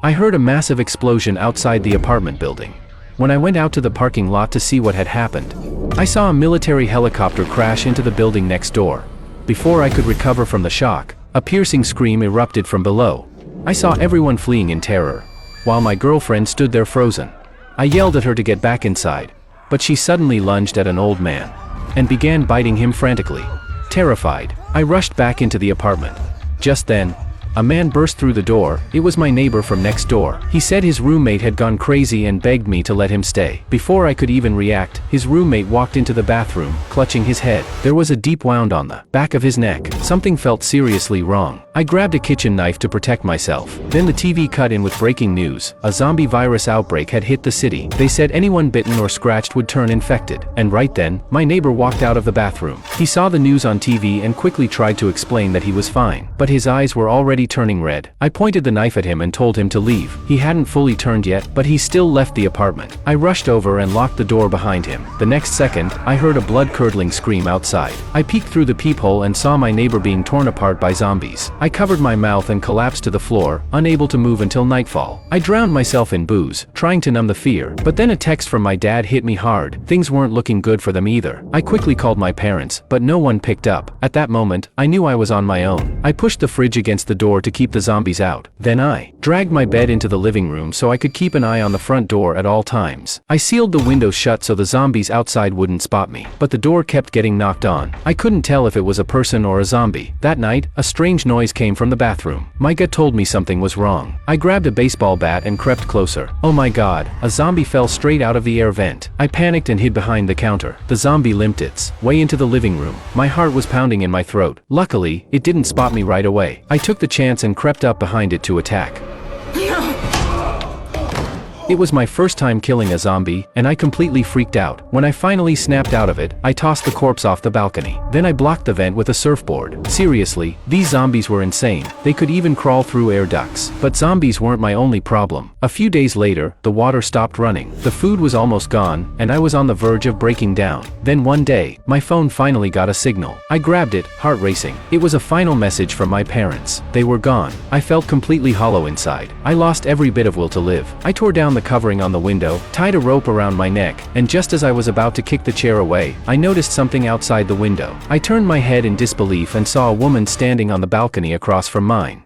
I heard a massive explosion outside the apartment building. When I went out to the parking lot to see what had happened, I saw a military helicopter crash into the building next door. Before I could recover from the shock, a piercing scream erupted from below. I saw everyone fleeing in terror, while my girlfriend stood there frozen. I yelled at her to get back inside, but she suddenly lunged at an old man and began biting him frantically. Terrified, I rushed back into the apartment. Just then, a man burst through the door. It was my neighbor from next door. He said his roommate had gone crazy and begged me to let him stay. Before I could even react, his roommate walked into the bathroom, clutching his head. There was a deep wound on the back of his neck. Something felt seriously wrong. I grabbed a kitchen knife to protect myself. Then the TV cut in with breaking news. A zombie virus outbreak had hit the city. They said anyone bitten or scratched would turn infected. And right then, my neighbor walked out of the bathroom. He saw the news on TV and quickly tried to explain that he was fine, but his eyes were already turning red. I pointed the knife at him and told him to leave. He hadn't fully turned yet, but he still left the apartment. I rushed over and locked the door behind him. The next second, I heard a blood-curdling scream outside. I peeked through the peephole and saw my neighbor being torn apart by zombies. I covered my mouth and collapsed to the floor, unable to move until nightfall. I drowned myself in booze, trying to numb the fear, but then a text from my dad hit me hard. Things weren't looking good for them either. I quickly called my parents, but no one picked up. At that moment, I knew I was on my own. I pushed the fridge against the door to keep the zombies out. Then I dragged my bed into the living room so I could keep an eye on the front door at all times. I sealed the windows shut so the zombies outside wouldn't spot me, but the door kept getting knocked on. I couldn't tell if it was a person or a zombie. That night, a strange noise came from the bathroom. My gut told me something was wrong. I grabbed a baseball bat and crept closer. Oh my god, a zombie fell straight out of the air vent. I panicked and hid behind the counter. The zombie limped its way into the living room. My heart was pounding in my throat. Luckily, it didn't spot me right away. I took the chance and crept up behind it to attack. It was my first time killing a zombie, and I completely freaked out. When I finally snapped out of it, I tossed the corpse off the balcony. Then I blocked the vent with a surfboard. Seriously, these zombies were insane. They could even crawl through air ducts. But zombies weren't my only problem. A few days later, the water stopped running. The food was almost gone, and I was on the verge of breaking down. Then one day, my phone finally got a signal. I grabbed it, heart racing. It was a final message from my parents. They were gone. I felt completely hollow inside. I lost every bit of will to live. I tore down the covering on the window, tied a rope around my neck, and just as I was about to kick the chair away, I noticed something outside the window. I turned my head in disbelief and saw a woman standing on the balcony across from mine.